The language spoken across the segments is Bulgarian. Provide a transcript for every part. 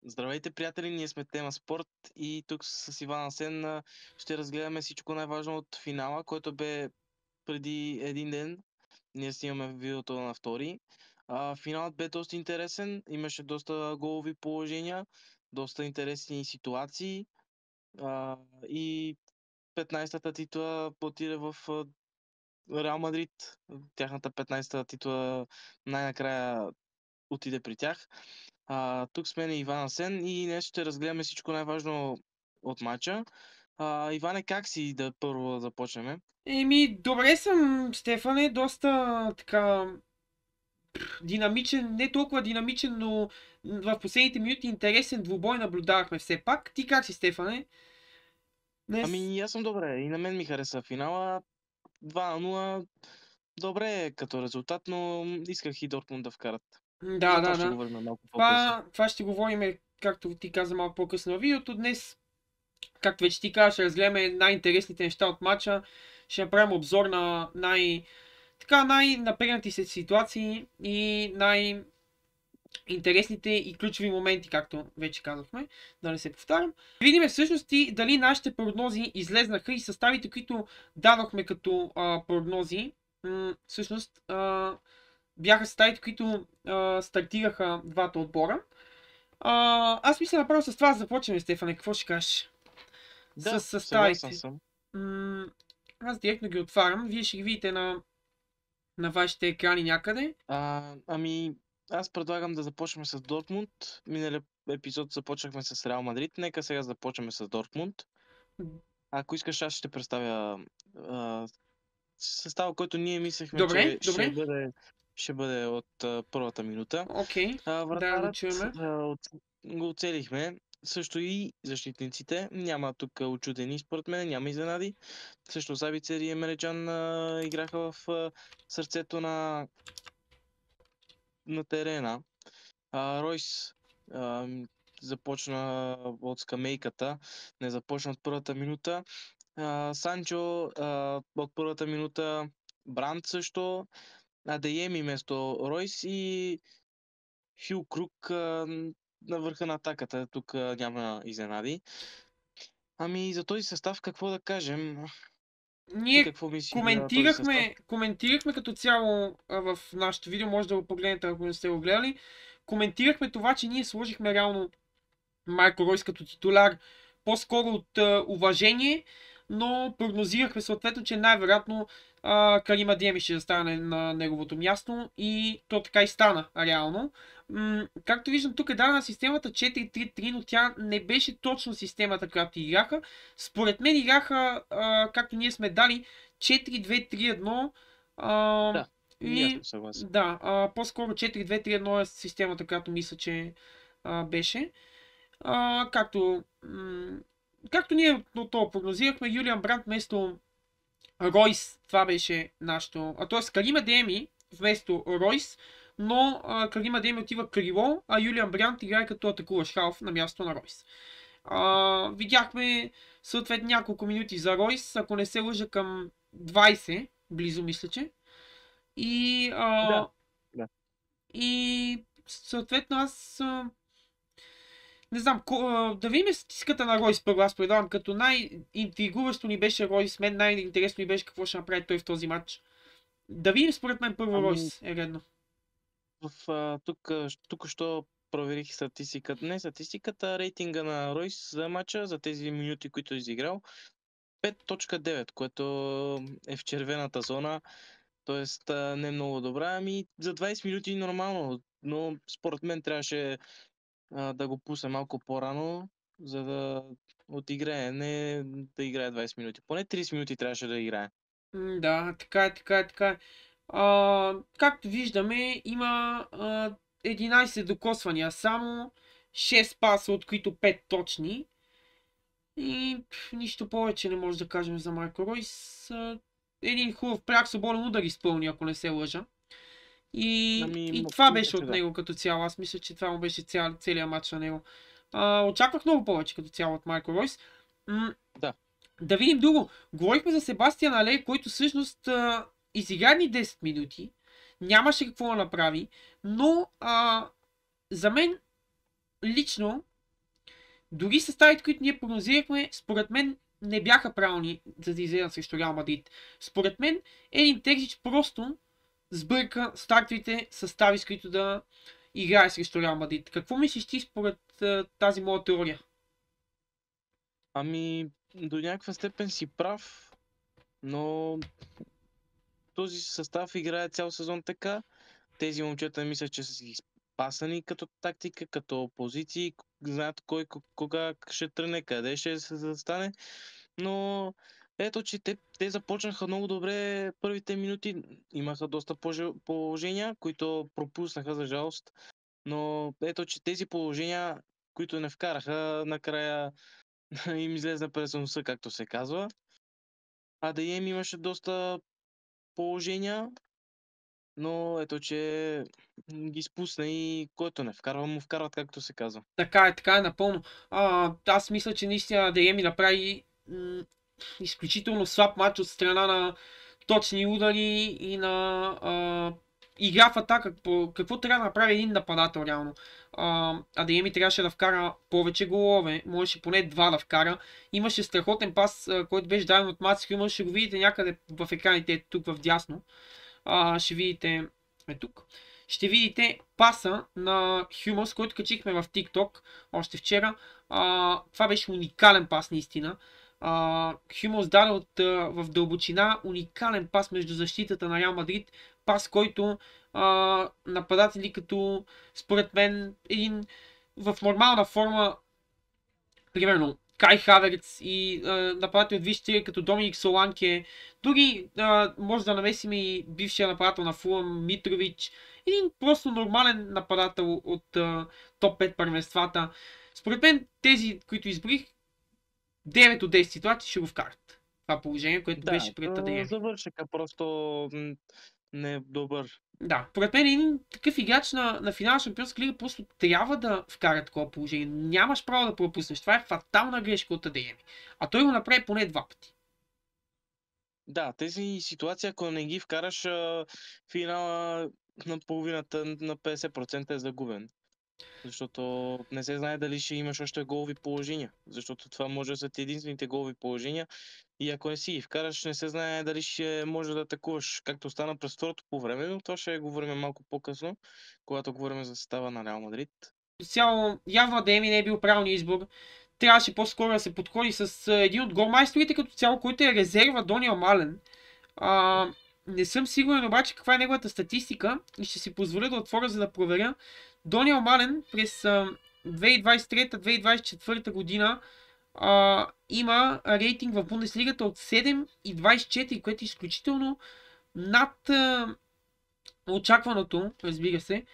Здравейте, приятели! Ние сме Тема Спорт и тук с Иван Асен ще разгледаме всичко най-важно от финала, който бе преди един ден. Ние снимаме видеото на втори. Финалът бе доста интересен, имаше доста голови положения, доста интересни ситуации и 15-та титла отиде в Реал Мадрид. Тяхната 15-та титла най-накрая отиде при тях. Тук с мен е Иван Асен и днес ще разгледаме всичко най-важно от матча. Иване, как си да първо започнем? Добре съм, Стефане, доста така динамичен, не толкова динамичен, но в последните минути интересен двубой наблюдавахме все пак. Ти как си, Стефане? Днес? Аз съм добре. И на мен ми хареса финала. 2-0. Добре е като резултат, но исках и Дортмунд да вкарат. Да, За да, това ще да. говорим малко по-късно. Това ще говорим, както ти каза малко по-късно в видеото. Днес, както вече ти каза, ще разгледаме най-интересните неща от матча. Ще направим обзор на най-напрегнати се ситуации и интересните и ключови моменти, както вече казахме, да не се повтарям. Видим всъщност и дали нашите прогнози излезнаха и съставите, които дадохме като прогнози, всъщност бяха съставите, които стартираха двата отбора. Аз мисля направо с това да започнем, Стефане. Какво ще кажеш? С Да, съгласен съставите. съм. Аз директно ги отварям. Вие ще ги видите на вашите екрани някъде. Аз предлагам да започнем с Дортмунд. Миналия епизод започнахме с Реал Мадрид. Нека сега започнем с Дортмунд. Ако искаш, аз ще представя състава, който ние мислехме, Добре, че добре. ще бъде от първата минута. Окей, да го Вратарът чуваме. го оцелихме. Също и защитниците. Няма тук учудени, според мен, няма изненади. Също Сабицер и Емереджан играха в сърцето на терена. Ройс започна от скамейката, не започна от първата минута. Санчо от първата минута, Бранд също, Адееми вместо Ройс и Хил Крук на върха на атаката. Тук няма изненади. За този състав какво да кажем? Ти Ние какво мислиш за този състав? коментирахме като цяло в нашото видео, може да го погледнете, ако не сте го гледали. Коментирахме това, че ние сложихме реално Марко Ройс като титуляр по-скоро от уважение, но прогнозирахме съответно, че най-вероятно Карим Адиеми ще застане на неговото място и то така и стана реално. Както виждам, тук е дадена системата 4-3-3, но тя не беше точно системата, която играха. Според мен играха, както ние сме дали, 4-2-3-1. Да, и аз съм съгласен. Да, по-скоро 4-2-3-1 е системата, която мисля, че беше. Както ние от това прогнозирахме, Юлиан Бранд вместо Ройс, това беше нашето. Т.е. Карим Адееми вместо Ройс, но Карим Адееми отива крило, а Юлиан Бранд играе като атакуващ халф на място на Ройс. Видяхме съответно няколко минути за Ройс, ако не се лъжа към 20, близо мисля, че. Да, да. И съответно аз не знам, да видим статистиката на Ройс първо. Аз предавам като най-интригуващо ни беше Ройс. Мен най-интересно ни беше какво ще направи той в този матч. Да видим според мен първо Ройс е редно. Тук що проверих статистиката. Не статистиката, рейтинга на Ройс за матча, за тези минути, които е изиграл. 5.9, което е в червената зона. Тоест не е много добра. За 20 минути нормално, но според мен трябваше да го пусне малко по-рано, за да отиграе, не да играе 20 минути. Поне 30 минути трябваше да играе. Да, така е. Както виждаме, има 11 докосвания само, 6 паса, от които 5 точни. И нищо повече не може да кажем за Марко Ройс. Един хубав пряк свободен удар изпълни, ако не се лъжа. И това беше от Да. него като цяло. Аз мисля, че това му беше целият матч на него. Очаквах много повече като цяло от Марко Ройс. Да. Да видим друго. Говорихме за Себастиан Алей, който всъщност изигра ни 10 минути. Нямаше какво да направи. Но за мен лично дори съставите, които ние прогнозирахме, според мен не бяха правилни за да излезат срещу Реал Мадрид. Според мен Един Терзич просто сбърка стартовите състави, с които да играе срещу Реал Мадрид. Какво мислиш ти според тази моя теория? Ами, до някаква степен си прав, но този състав играе цял сезон така. Тези момчета мисля, че са си спасани като тактика, като позиции, знаят кой кога ще тръгне, къде ще се застане. Но ето, че те започнаха много добре първите минути. Имаха доста положения, които пропуснаха за жалост. Но ето, че тези положения, които не вкараха, накрая им излезна през носа, както се казва. А АДМ имаше доста положения, но ето, че ги спусна и който не вкарва, му вкарват, както се казва. Така е напълно. Аз мисля, че наистина Адееми направи изключително слаб матч от страна на точни удари и на игра в атака. Какво трябва да направи един нападател реално? Адееми трябваше да вкара повече голове, можеше поне два да вкара. Имаше страхотен пас, който беше даден от Мац Хюмър, ще го видите някъде в екраните, тук в дясно. Ще видите тук. Ще видите паса на Хюмъс, който качихме в TikTok още вчера. Това беше уникален пас наистина. Хюмъс даде в дълбочина уникален пас между защитата на Реал Мадрид. Пас, който нападатели като според мен един в нормална форма, примерно Кай Хаверц и нападател от висшите като Доминик Соланке, дори може да намесим и бившия нападател на Фулъм Митрович, един просто нормален нападател от топ 5 първенствата. Според мен тези, които избрих, 9 от 10 ситуации ще го вкарат. Това положение, което беше пред Адееми. Завършека просто не е добър. Да, поред мен един такъв играч на финал Шампионска лига просто трябва да вкара такова положение. Нямаш право да пропуснеш. Това е фатална грешка от Адееми. А той го направи поне 2 пъти. Да, тези ситуации, ако не ги вкараш, финала на половината, на 50% е загубен. Защото не се знае дали ще имаш още голови положения. Защото това може да са единствените голови положения. И ако не си ги вкараш, не се знае дали ще може да атакуваш, както стана през второто по време, но това ще говорим малко по-късно, когато говорим за състава на Реал Мадрид. Цяло, явно Адееми не е бил правилният избор. Трябваше по-скоро да се подходи с един от голмайсторите като цяло, който е резерва Дониел Мален. Не съм сигурен обаче каква е неговата статистика и ще си позволя да отворя, за да проверя. Дониел Мален през 2023-2024 година има рейтинг в Бундеслигата от 7,24, което е изключително над очакваното, разбира се.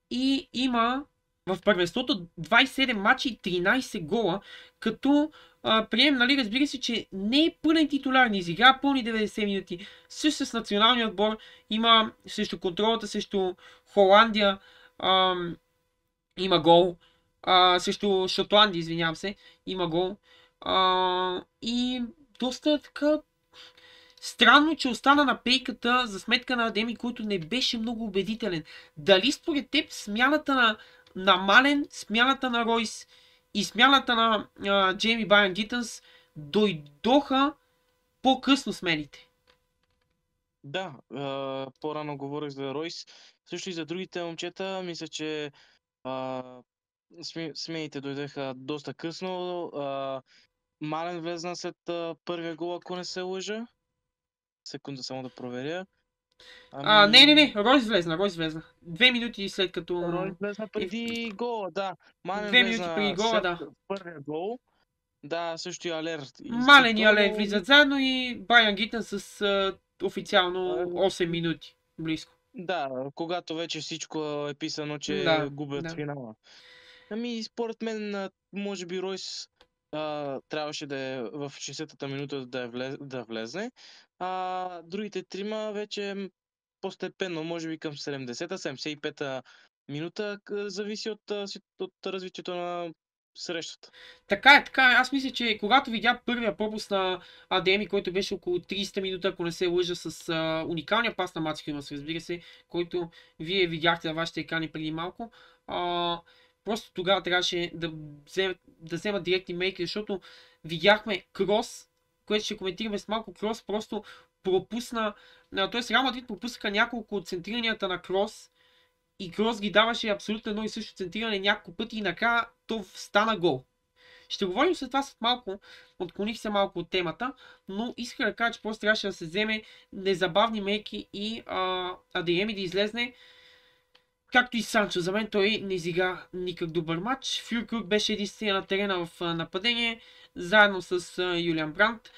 И има в първенството 27 мача и 13 гола, като прием, нали, разбира се, че не е пълен титуляр, не изигра пълни 90 минути. Също с националния отбор има срещу контролата, срещу Холандия има гол. Срещу Шотландия, извинявам се, има гол. И доста така странно, че остана на пейката за сметка на Адеми, който не беше много убедителен. Дали според теб смяната на Мален, смяната на Ройс и смяната на Джейми Байан Гитънс дойдоха по-късно смените? Да, по-рано говорих за Ройс. Също и за другите момчета, мисля, че смените дойдеха доста късно. Мален влезна след първия гол, ако не се лъжа. Секунда само да проверя. Не, Ройс влезна. 2 минути след като... Ройс влезна преди гола, да. Мален 2 минути преди гола, след да. първия гол. Да, също и Алер. Мален и Алер влизат заедно и Байан Гитън с официално 8 минути близко. Да, когато вече всичко е писано, че губят финала. Според мен, може би Ройс трябваше да е в 60-та минута да влезне. Другите трима вече постепенно, може би към 70-та, 75-та минута, зависи от развитието на срещата. Така е. Аз мисля, че когато видя първия пропуск на Адеми, който беше около 30 минута, ако не се лъжа, с уникалния пас на Мац Хюмъс, разбира се, който вие видяхте на вашите екрани преди малко, просто тогава трябваше да вземат директни мейки, защото видяхме Крос, което ще коментираме с малко. Крос просто пропусна, т.е. Реал Мадрид пропуснаха няколко от центриранията на Крос и Крос ги даваше абсолютно едно и също центриране няколко пъти и накрая то стана гол. Ще говорим след това след малко, отклоних се малко от темата, но исках да кажа, че просто трябваше да се вземе незабавни мейки и Адееми да излезне. Както и Санчо, за мен той не изигра никак добър матч. Фюркрук беше единствения на терена в нападение, заедно с Юлиан Брандт.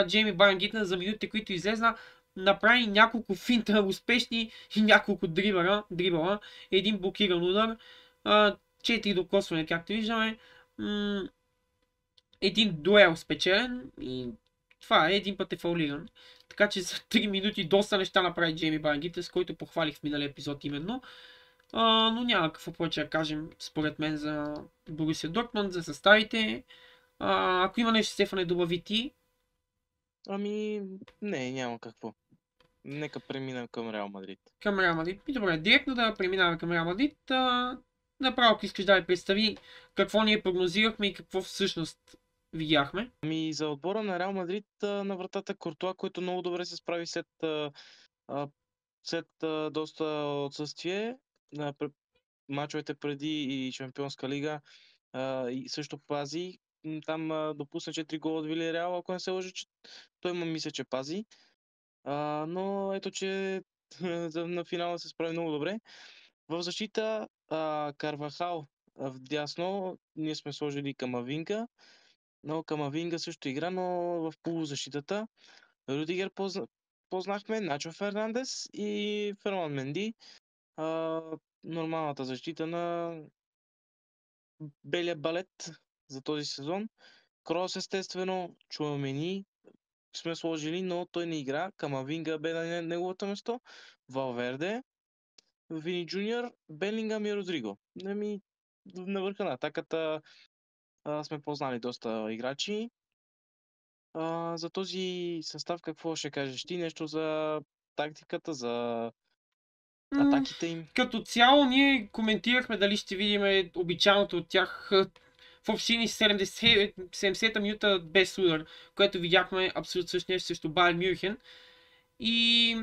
Джейми Барн Гитна за минутите, които излезна, направи няколко финта успешни и няколко дрибала. Един блокиран удар, 4 докосване, както виждаме. Един дуел спечелен и това е, един път е фаулиран. Така че за 3 минути доста неща направи Джейми Барн с който похвалих в миналия епизод именно. Но няма какво повече да кажем, според мен, за Борусия Дортмунд, за съставите. Ако има нещо, Стефане, добави ти. Ами, не, няма какво. Нека преминем към Реал Мадрид. Към Реал Мадрид. И добре, директно да преминаваме към Реал Мадрид. Направо, ако искаш да ви представи какво ние прогнозирахме и какво всъщност видяхме. Ами за отбора на Реал Мадрид на вратата Куртуа, който много добре се справи след доста отсъствие на мачовете преди и Шампионска лига, и също пази. Там допусна 4 гола от Вилиреал, ако не се лъжа, че той мисля, че пази. Но ето, че на финала се справи много добре. В защита Карвахал вдясно ние сме сложили Камавинга, но Камавинга също игра, но в полузащитата. Рудигер познахме, Начо Фернандес и Ферман Менди. Нормалната защита на белия балет за този сезон. Крос естествено, Чуамени сме сложили, но той не игра. Камавинга бе на неговото место. Валверде, Вини Джуниор, Белингам и Родриго. На върха на атаката сме познали доста играчи. За този състав какво ще кажеш ти? Нещо за тактиката, за атаките им? Като цяло ние коментирахме дали ще видим обичайното от тях в общини 70-та минута без удар, което видяхме абсолютно също нещо срещу Байер Мюнхен. И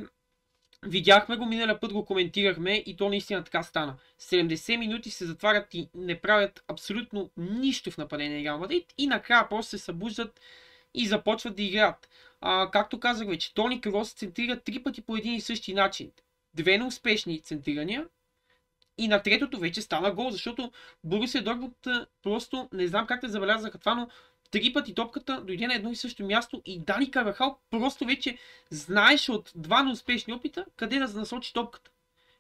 видяхме го, миналия път го коментирахме и то наистина така стана. 70 минути се затварят и не правят абсолютно нищо в нападение на Реал Мадрид и накрая просто се събуждат и започват да играят. Както казах вече, Тони Крос центрира 3 пъти по един и същи начин. 2 неуспешни центрирания и на третото вече стана гол, защото Борусия Дортмунд просто не знам как те забелязаха това, но 3 пъти топката дойде на едно и също място и Дани Карвахал просто вече знаеше от 2 неуспешни опита къде да насочи топката.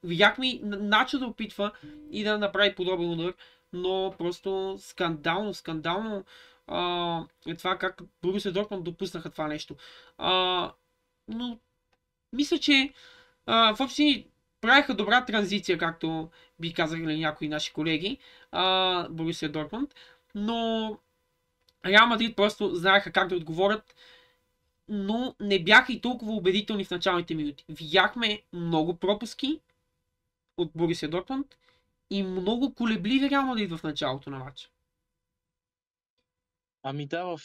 Видяхме и начин да опитва и да направи подобен удар, но просто скандално е това как Борусия Дортмунд допуснаха това нещо. Но мисля, че въобще правиха добра транзиция, както би казали някои наши колеги, Борусия Дортмунд, но Реал Мадрид просто знаеха как да отговорят, но не бяха и толкова убедителни в началните минути. Видяхме много пропуски от Борусия Дортмунд и много колебливи Реал Мадрид в началото на матча. Ами да, в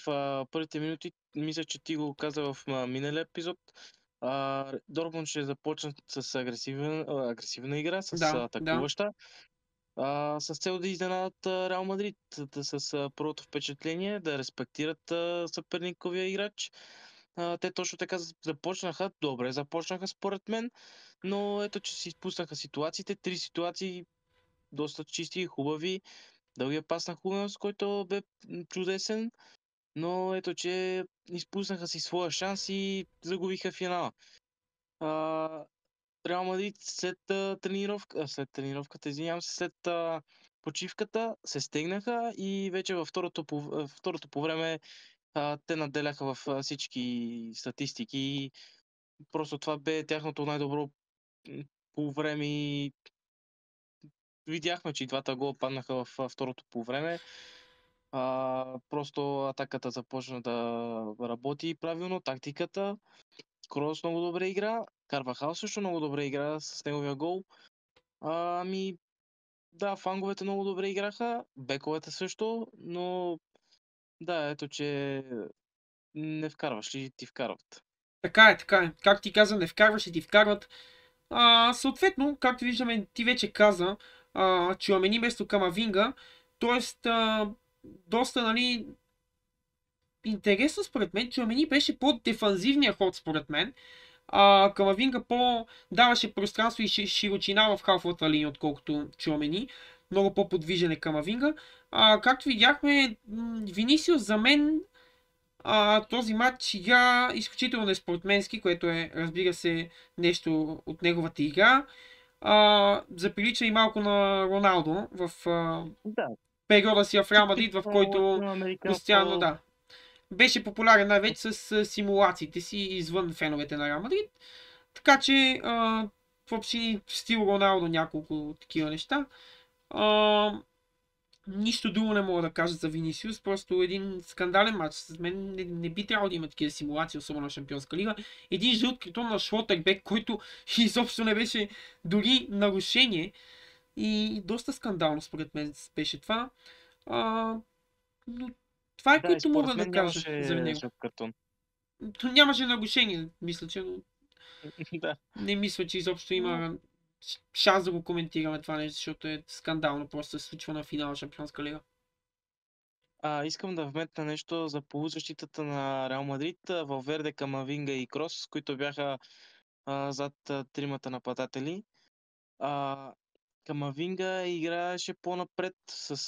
първите минути, мисля, че ти го каза в миналия епизод, Дортмунд ще започнат с агресивна игра, с атакуваща, с цел да изненадат Реал Мадрид, с първото впечатление, да респектират съперниковия играч. Те точно така започнаха, добре започнаха според мен, но ето, че си изпуснаха ситуациите, 3 ситуации доста чисти и хубави. Дългия пас на Хумелс, който бе чудесен, но ето, че изпуснаха си своя шанс и загубиха финала. Реал Мадрид след тренировката, извинявам се, след почивката се стегнаха и вече във второто по време те наделяха в всички статистики. Просто това бе тяхното най-добро по време и видяхме, че и двата гола паднаха във второто по време. Просто атаката започна да работи правилно, тактиката. Крос много добре игра, Карвахал също много добре игра с неговия гол. Ами, Да, фланговете много добре играха, бековете също, но да, ето че не вкарваш ли ти вкарват. Така е, така е. Как ти каза, не вкарваш и ти вкарват. Съответно, както виждаме, ти вече каза, Чуамени вместо Камавинга, т.е. доста, нали, интересно според мен. Чуамени беше по-дефанзивния ход според мен. Камавинга даваше пространство и широчина в халфовата линия, отколкото Чуамени. Много по-подвижен е Камавинга. Както видяхме, Винисиус за мен този матч игра изключително неспортменски, което е, разбира се, нещо от неговата игра. Заприлича и малко на Роналдо в Да, периода си в Реал Мадрид, в типично който постоянно, латиноамериканско. да, беше популярен най-вече с симулациите си извън феновете на Реал Мадрид. Така че в общи стил Роналдо няколко такива неща. А, Нищо друго не мога да кажа за Винисиус. Просто един скандален матч. С мен не би трябвало да има такива симулации, особено на Шампионска лига. Един жълт картон на Шлотърбек, който изобщо не беше дори нарушение. И доста скандално според мен беше това. А, но това е Да, и което мога според да мен кажа за нямаше него. жълт картон. То нямаше нарушение, мисля, че, но Да. не мисля, че изобщо Но, има шанс да го коментираме това нещо, защото е скандално. Просто се случва на финал Шампионска лига. искам да вметна нещо за полузащитата на Реал Мадрид. Валверде, Камавинга и Крос, които бяха зад тримата нападатели. А, Камавинга играеше по-напред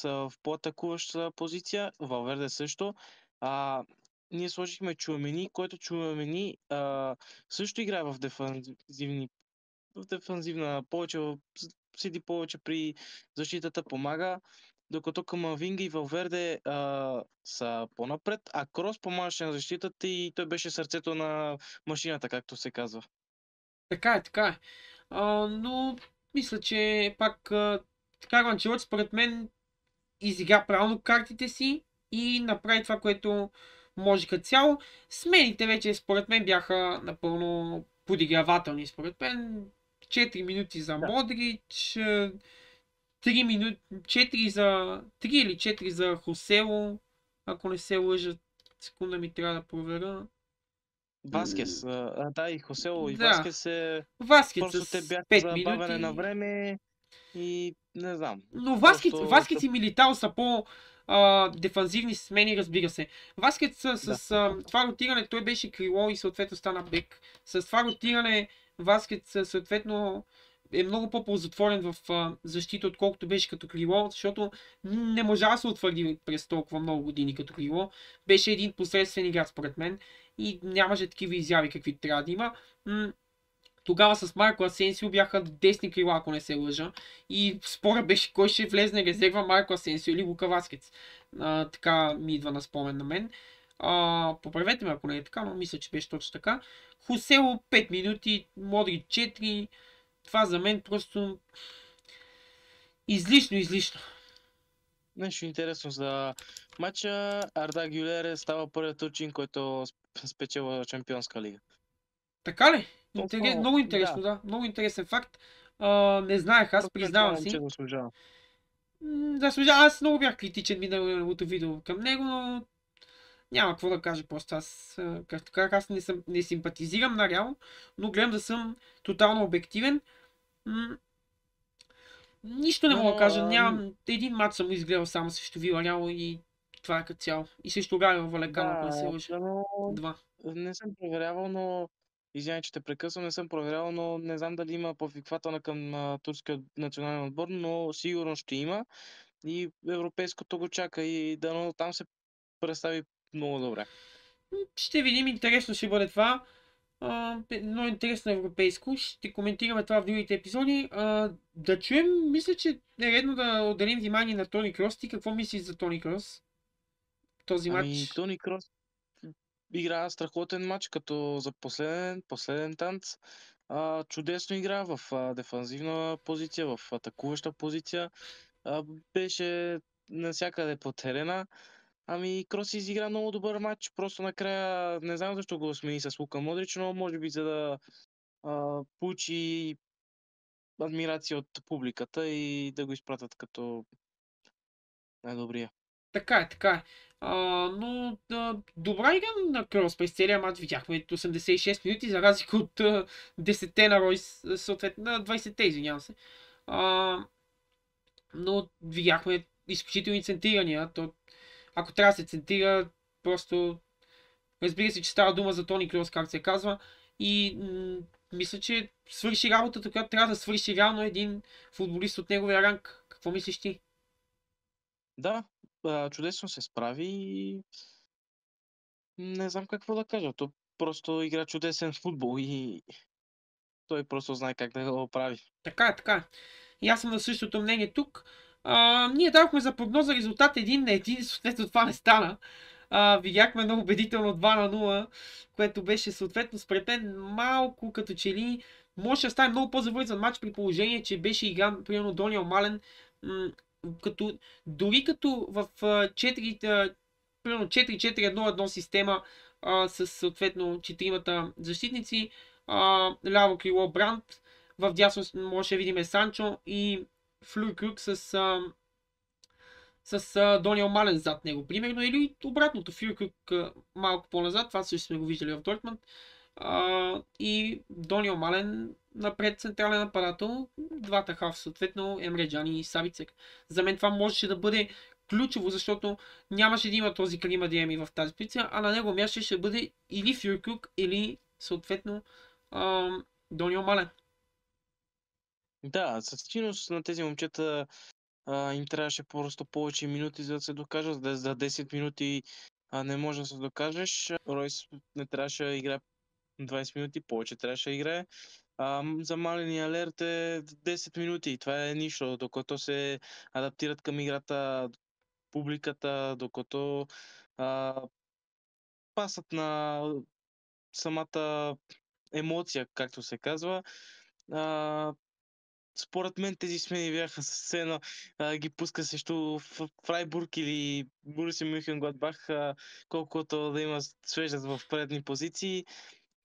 в по-атакуваща позиция. Валверде също. А, ние сложихме Чуамени, който Чуамени също играе в дефанзивна, седи повече при защитата, помага, докато Камавинга и Валверде са по-напред, а Крос помагаше на защитата и той беше сърцето на машината, както се казва. Така е, така е. Но мисля, че пак Карло Анчелоти според мен изигра правилно картите си и направи това, което може като цяло. Смените вече според мен бяха напълно подигравателни. Според мен 4 минути за Да. Модрич, 3 минути, 4 за 3 или 4 за Хосело, ако не се лъжа. Секунда ми трябва да проверя. Васкес, да, и Хосело, и Да, Васкес Васкет просто те с бяха 5 за бавене на минути. време и не знам. Но Просто Васкет и Милитао са по дефанзивни смени, разбира се. Васкет да. с това ротиране, той беше крило и съответно стана бек. С това ротиране Васкет съответно е много по-ползотворен в защита, отколкото беше като крило, защото не можа да се утвърди през толкова много години като крило. Беше един посредствен играч според мен и нямаше такива изяви, каквито трябва да има. Тогава с Марко Асенсио бяха десни крила, ако не се лъжа. И спора беше кой ще влезне резерва, Марко Асенсио или Лука Васкец. Така ми идва на спомен на мен. Поправете ме, ако не е така, но мисля, че беше точно така. Хосело 5 минути, Модри 4. Това за мен просто излишно, излишно. Нещо интересно за матча. Арда Гюлере става първият турчин, който спечела Шампионска лига. Така ли? Просто, Много да, интересно, да. Много интересен факт. Не знаех, аз просто това признавам момче си. заслужава. Заслужава, аз много бях критичен миналото видео към него, но няма какво да кажа, просто аз, както казах, аз не симпатизирам на Реал, но гледам да съм тотално обективен. Нищо не мога да Но кажа, нямам, един матч съм изгледал само срещу Вилареал и това е като цяло. И срещу Райо Валекано, ако не се да, лъжа. но Два. не съм проверявал, но извинявай, че те прекъсвам, не съм проверявал, но не знам дали има повиквателна към турския национален отбор, но сигурно ще има и европейското го чака и дано там се представи много добре. Ще видим, интересно ще бъде това. Много интересно европейско. Ще коментираме това в другите епизоди. Да чуем, мисля, че е редно да отделим внимание на Тони Крос. Ти какво мислиш за Тони Крос? Този Ами, матч? Тони Крос игра страхотен матч, като за последен танц. Чудесно игра в дефанзивна позиция, в атакуваща позиция. А, беше навсякъде по терена. Ами Крос изигра много добър матч. Просто накрая не знам защо го смени с Лука Модрич, но може би за да получи адмирация от публиката и да го изпратят като най-добрия. Така е, така е. Но добра игра на Крос през целия матч. Видяхме 86 минути, за разлика от 10-те на Ройс, съответно на 20-те, извинявам се. А, но видяхме изключителни центрирания. Ако трябва да се центрира, просто разбира се, че става дума за Тони Крос, как се казва. И мисля, че свърши работата, която трябва да свърши реално един футболист от неговия ранг. Какво мислиш ти? Да, чудесно се справи и не знам какво да кажа. То просто игра чудесен футбол и той просто знае как да го прави. Така е, така е. И аз съм на същото мнение тук. Ние дадохме за прогноза резултат 1-1, съответно това не стана. Видяхме много убедително 2-0, което беше съответно според мен малко като че ли може да стане много по-завързан матч при положение, че беше игран примерно Дониел Мален като, дори като в 4, примерно 4-4-1-1 система с съответно четиримата защитници, ляво крило Бранд, в дясно може да видим Санчо и Флюркрук с Дониел Мален зад него, примерно, или обратното, Фюркрук малко по-назад, това също сме го виждали в Дортмунд. И Дониел Мален напред централен нападател, двата хаф, съответно Емре Джан и Савицек. За мен това можеше да бъде ключово, защото нямаше да има този Карим Адиеми в тази позиция, а на него място ще бъде или Фюркрук, или съответно Дониел Мален. Да, със сигурност на тези момчета им трябваше просто повече минути, за да се докажат. За 10 минути не може да се докажеш. Ройс не трябваше да играе 20 минути, повече трябваше да играе. За Малин и Алерт е 10 минути. Това е нищо, докато се адаптират към играта, публиката, докато пасат на самата емоция, както се казва. Според мен тези смени бяха с едно ги пуска срещу Фрайбург или Борусия Мюнхен-Гладбах, колкото да има свежест в предни позиции.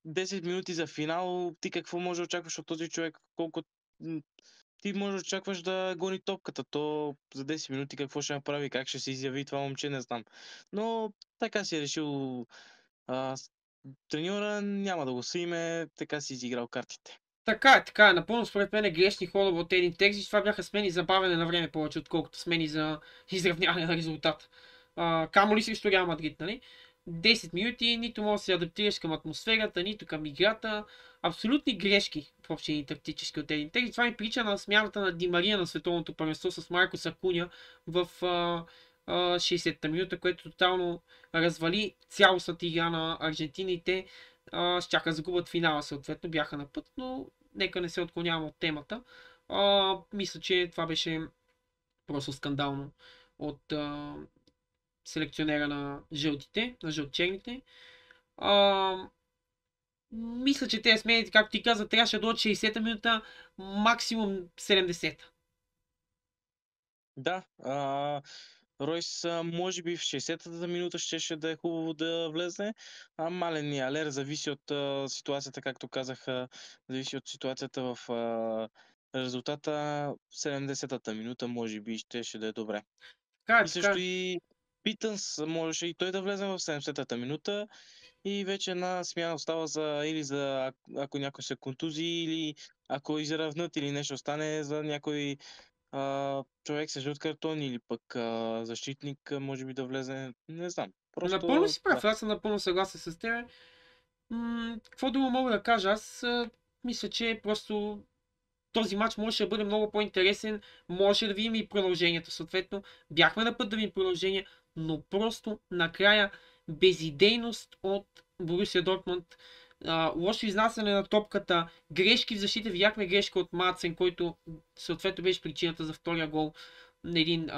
10 минути за финал, ти какво можеш да очакваш от този човек, колко ти можеш да очакваш да гони топката, то за 10 минути какво ще направи, как ще се изяви това момче, не знам. Но така си е решил треньора, няма да го съиме, така си изиграл картите. Така е. Напълно според мен е грешни ходове от един текст и това бяха смени за бавене на време повече, отколкото смени за изравняване на резултат. Камо ли срещу Реал Мадрид, нали? 10 минути, нито може да се адаптираш към атмосферата, нито към играта. Абсолютни грешки в общини тактически от един текст. Това ми прилича на смяната на Ди Мария на световното първенство с Марко Сакуня в 60-та минута, което тотално развали цялостната игра на аржентините. Щяха загубят финала, съответно бяха на път, но нека не се отклонявам от темата. Мисля, че това беше просто скандално от селекционера на жълтите, на жълтчерните. Мисля, че тези смените, както ти каза, трябваше да дойдат 60-та минута, максимум 70-та. Да, Ройс може би в 60-та минута щеше да е хубаво да влезе, а Мален и Алер зависи от ситуацията, както казах, зависи от ситуацията в резултата. 70-та минута може би щеше да е добре. Така И е, така също е. и Питънс можеше и той да влезе в 70-та минута и вече една смяна остава или за ако някой се контузи, или ако изравнат или нещо стане за някой човек с жълт картон или пък защитник може би да влезе, не знам. Напълно Просто си да. прав, аз съм напълно съгласен с теб. Какво друго мога да кажа? Аз мисля, че просто този матч можеше да бъде много по-интересен. Може да видим и продължението. Съответно, бяхме на път да видим продължение, но просто накрая безидейност от Борусия Дортмунд. Лошо изнасяне на топката, грешки в защита. Видяхме грешка от Мацен, който съответно беше причината за втория гол. Един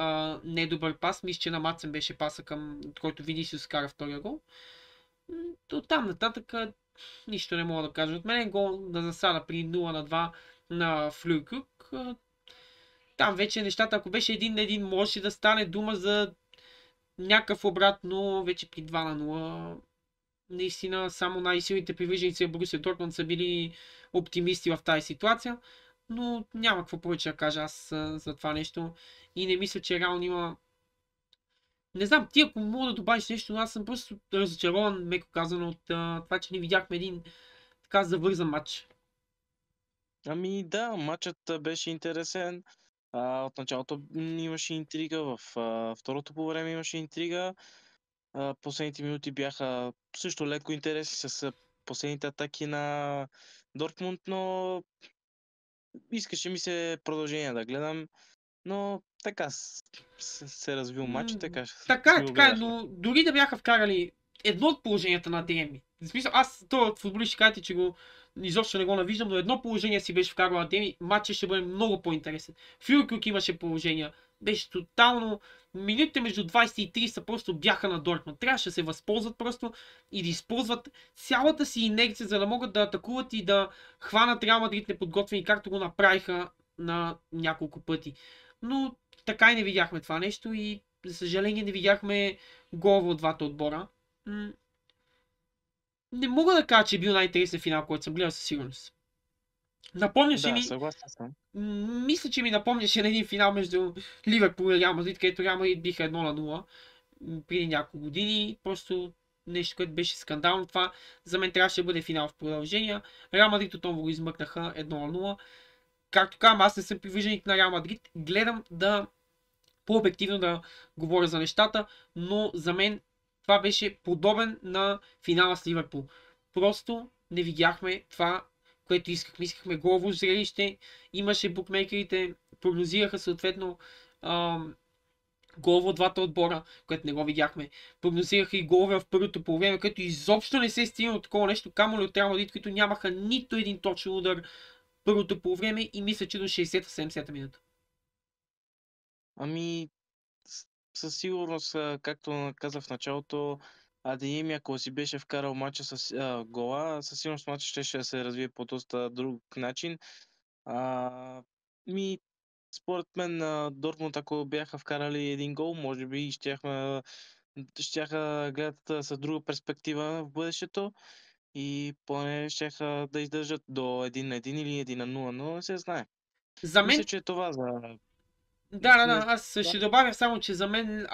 недобър пас. Мисля, че на Мацен беше паса, към който Винисиус скара втория гол. От там нататък нищо не мога да кажа. От мен гол на засада при 0-2 на Флюркрук. Там вече нещата, ако беше 1-1, можеше да стане дума за някакъв обрат, но вече при 2-0 наистина само най-силните привърженици на Борусия Дортмунд са били оптимисти в тази ситуация. но няма какво повече да кажа аз за това нещо и не мисля, че реално има. Не знам, ти ако мога да добавиш нещо, но аз съм просто разочарован, меко казано, от това, че не видяхме един така завързан матч. Ами да, матчът беше интересен. От началото имаше интрига, в второто по време имаше интрига. Последните минути бяха също леко интересни с последните атаки на Дортмунд, но искаше ми се продължение да гледам. Но така се развил матч, така Така си е, го така е, гледахме. но дори да бяха вкарали едно от положенията на Адеми. В смисъл, аз този футболист ще кажете, че го изобщо не го навиждам, но едно положение си беше вкарал Адеми, матчът ще бъде много по-интересен. Фюлкюк имаше положения. Беше тотално. Минутите между 20 и 30 просто бяха на Дортмунд. Трябваше да се възползват просто и да използват цялата си инерция, за да могат да атакуват и да хванат Реал Мадрид неподготвени, както го направиха на няколко пъти. Но така и не видяхме това нещо и за съжаление не видяхме голове от двата отбора. Не мога да кажа, че е бил най-интересен финал, който съм гледал със сигурност. Напомняше Да, ми, съгласен съм. мисля, че ми напомняше на един финал между Ливърпул и Реал Мадрид, където Реал Мадрид биха 1-0 преди няколко години. Просто нещо, което беше скандално. Това за мен трябваше да бъде финал в продължение. Реал Мадрид отново го измъкнаха 1-0. Както казвам, аз не съм привърженик на Реал Мадрид. Гледам да по-обективно да говоря за нещата, но за мен това беше подобен на финала с Ливърпул. Просто не видяхме това, което искахме. Искахме голово зрелище, имаше букмейкерите, прогнозираха съответно голово от двата отбора, което не го видяхме. Прогнозираха и голове в първото полувреме, което изобщо не се е стигнало от такова нещо, камо ли от Реал Мадрид, които нямаха нито един точен удар първото полувреме и мисля, че до 60-70 минута. Ами, със сигурност, както казах в началото, Адееми, ако си беше вкарал матча с гола, със сигурност матчът ще да се развие по доста друг начин. А, ми, според мен, Дортмунд, ако бяха вкарали един гол, може би щяха да гледат с друга перспектива в бъдещето и поне щяха да издържат до 1-1 или 1-0, но не се знае. За Мисля, мен че е това за... да, Не, аз да, ще добавя само, че за мен,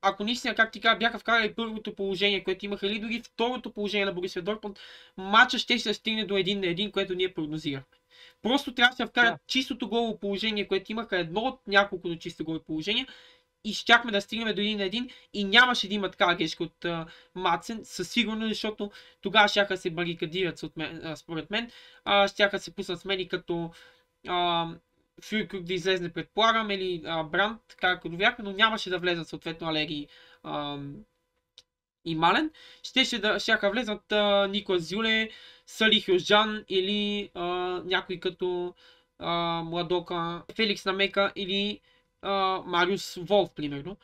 ако наистина, как ти казах, бяха вкарали първото положение, което имаха, или дори второто положение на Борусия Дортмунд, матчът ще се стигне до 1-1, което ние прогнозирахме. Просто трябва да вкарат да, чистото голово положение, което имаха едно от няколко чисто голови положения и щяхме да стигнем до 1-1 и нямаше да има такава грешка от Мацен, със сигурност, защото тогава щяха да се барикадират според мен, щяха да се пуснат с мен като Фюлкюк да излезне, предполагам, или Бранд, както видяхме, но нямаше да влезат съответно Алери и Мален. Щяха влезнат Николас Зюле, Сали Хюжджан или някой като Младока, Феликс Намека или Мариус Волф, примерно.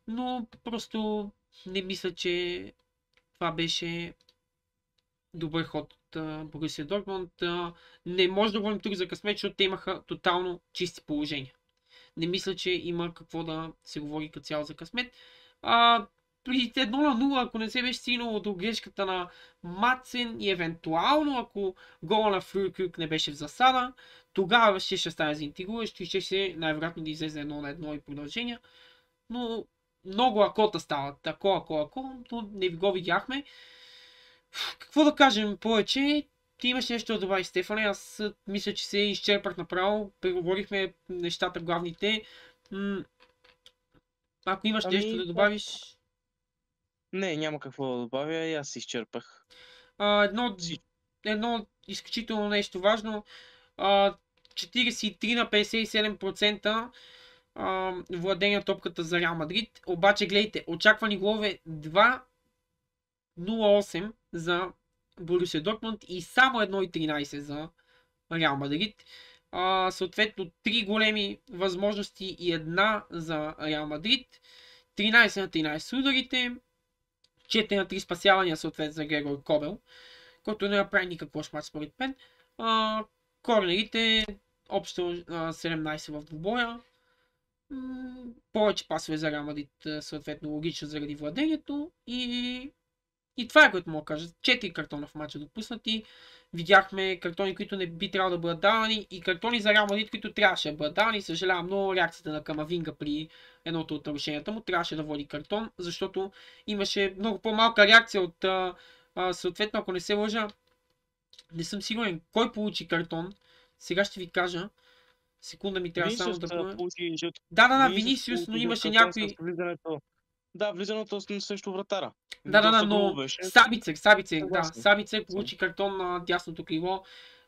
Но просто не мисля, че това беше добър ход от Борусия Дортмунд. Не може да говорим тук за късмет, защото те имаха тотално чисти положения. Не мисля, че има какво да се говори като цяло за късмет. При 1-0, ако не се беше стигнало до грешката на Мацен и евентуално ако гола на Фюлкюк не беше в засада, тогава ще стане за интегруещ и ще най-вероятно да излезе 1-1 и продължения. Но много акота стават. Ако, но не го видяхме. Какво да кажем повече? Ти имаш нещо да добавиш, Стефане. Аз мисля, че се изчерпах направо. Преговорихме нещата главните. Ако имаш нещо да добавиш... Не, няма какво да добавя и аз се изчерпах. Едно изключително нещо важно. 43 на 57% владение на топката за Реал Мадрид. Обаче, гледайте, очаквани голове 2-0-8 за Борусия Дортмунд и само 1-13 за Реал Мадрид. Съответно 3 големи възможности и една за Реал Мадрид. 13 на 13 ударите. 4 на 3 спасявания съответно за Грегор Кобел, който не направи никакво лош мач според мен. Корнерите общо 17 в двубоя. Повече пасове за Реал Мадрид, съответно логично заради владението и И това е, което мога да кажа. 4 картона в матча допуснати. Видяхме картони, които не би трябвало да бъдат давани и картони за Реал Мадрид, които трябваше да бъдат давани. Съжалявам много реакцията на Камавинга при едното от нарушенията му. Трябваше да води картон, защото имаше много по-малка реакция от съответно, ако не се лъжа, не съм сигурен кой получи картон. Сега ще ви кажа. Секунда ми трябва само да бъде. Да, Винисиус, но имаше някой. Да, влизането срещу вратара. Да, но Сабицер, да. Сабицер Съм. получи картон на дясното криво,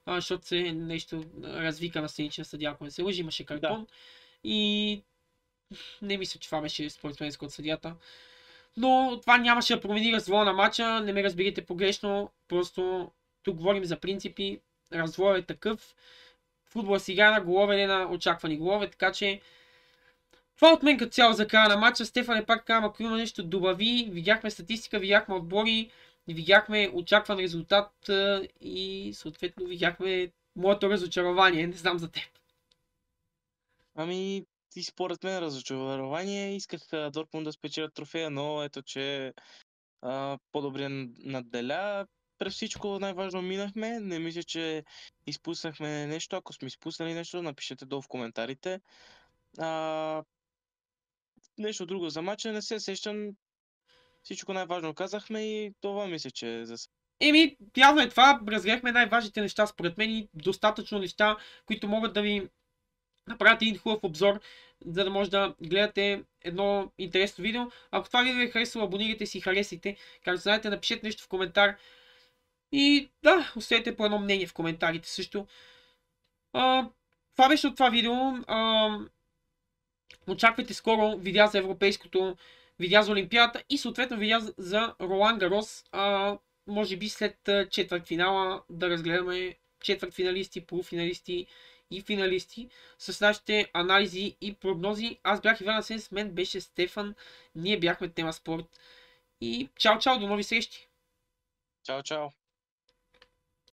защото се нещо развика на сценичен съдия, ако не се лъжи, имаше картон. И не мисля, че това беше спортсменско от съдията. Но това нямаше да промени развоя на матча, не ме разберете погрешно, просто тук говорим за принципи, развоя е такъв. Футбол си игра на голове, не на очаквани голове, така че това от мен като цяло за края на матча. Стефан е пак казва, ако има нещо добави, видяхме статистика, видяхме отбори, видяхме очакван резултат и съответно видяхме моето разочарование, не знам за теб. Ами, и според мен разочарование. Исках Дортмунд да спечелят трофея, но ето, че по-добре надделя. През всичко най-важно минахме. Не мисля, че изпуснахме нещо. Ако сме изпуснали нещо, напишете долу в коментарите. Нещо друго за матча не се сещам. Всичко най-важно казахме и това мисля, че е за сега. Явно е това. Разгледахме най-важните неща според мен и достатъчно неща, които могат да ви направят един хубав обзор, за да може да гледате едно интересно видео. Ако това видео ви е харесало, абонирайте си и харесайте. Както знаете, напишете нещо в коментар. И да, оставете по едно мнение в коментарите също. Това беше от това видео. Очаквайте скоро видеа за европейското, видеа за Олимпиадата и съответно видеа за Ролан Гарос. Може би след четвъртфинала да разгледаме четвъртфиналисти, полуфиналисти и финалисти с нашите анализи и прогнози. Аз бях Иван Асен, с мен беше Стефан. Ние бяхме Тема Спорт. И чао, до нови срещи! Чао!